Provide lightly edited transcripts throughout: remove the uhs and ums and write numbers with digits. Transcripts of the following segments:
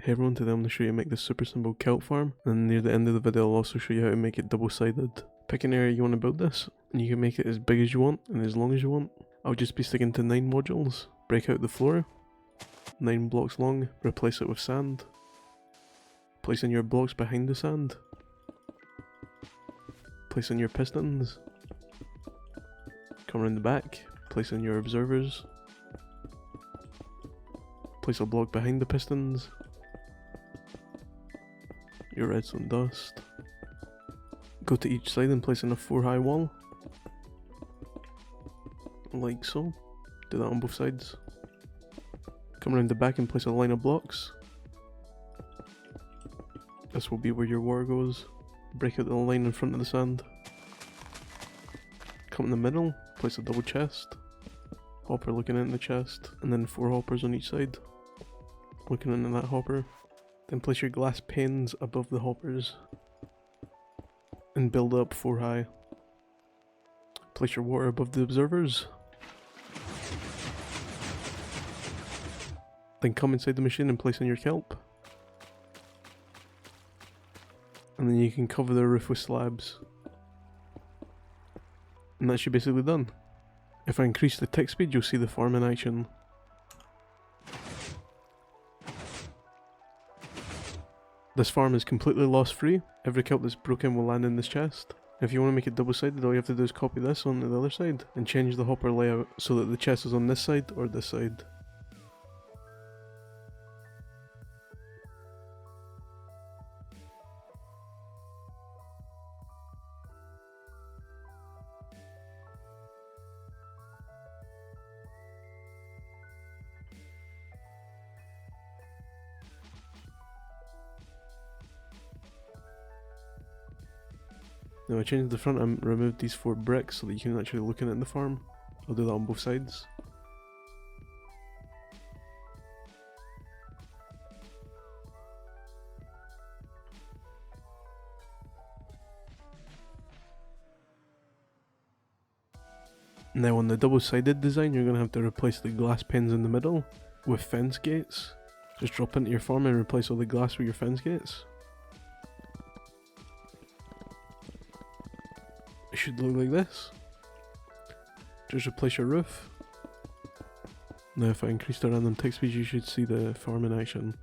Hey everyone, today I'm going to show you how to make this super simple kelp farm, and near the end of the video I'll also show you how to make it double-sided. Pick an area you want to build this, and you can make it as big as you want and as long as you want. I'll just be sticking to 9 modules. Break out the floor, 9 blocks long, replace it with sand. Place in your blocks behind the sand. Place in your pistons. Come around the back, place in your observers. Place a block behind the pistons. Your redstone dust. Go to each side and place in a 4-high wall. Like so. Do that on both sides. Come around the back and place a line of blocks. This will be where your water goes. Break out the line in front of the sand. Come in the middle, place a double chest. Hopper looking into the chest, and then 4 hoppers on each side. Looking into that hopper. Then place your glass panes above the hoppers. And build up 4 high. Place your water above the observers. Then come inside the machine and place in your kelp. And then you can cover the roof with slabs. And that's you basically done. If I increase the tick speed, you'll see the farm in action. This farm is completely loss free. Every kelp that's broken will land in this chest. If you want to make it double sided, all you have to do is copy this onto the other side and change the hopper layout so that the chest is on this side or this side. Now I changed the front and removed these 4 bricks so that you can actually look in it in the farm. I'll do that on both sides. Now on the double-sided design, you're going to have to replace the glass panes in the middle with fence gates. Just drop into your farm and replace all the glass with your fence gates. It should look like this. Just replace your roof. Now if I increase the random tick speed, you should see the farm in action.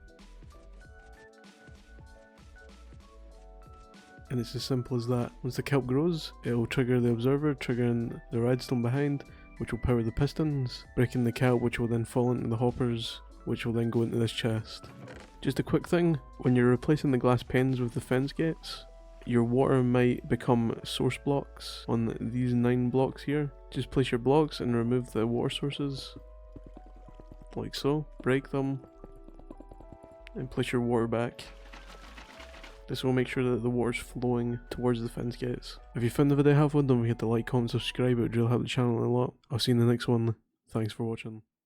And it's as simple as that. Once the kelp grows, it will trigger the observer, triggering the redstone behind, which will power the pistons, breaking the kelp, which will then fall into the hoppers, which will then go into this chest. Just a quick thing, when you're replacing the glass panes with the fence gates, your water might become source blocks on these 9 blocks here. Just place your blocks and remove the water sources, like so. Break them, and place your water back. This will make sure that the water's flowing towards the fence gates. If you found the video helpful, don't forget to like, comment, subscribe, it would really help the channel a lot. I'll see you in the next one. Thanks for watching.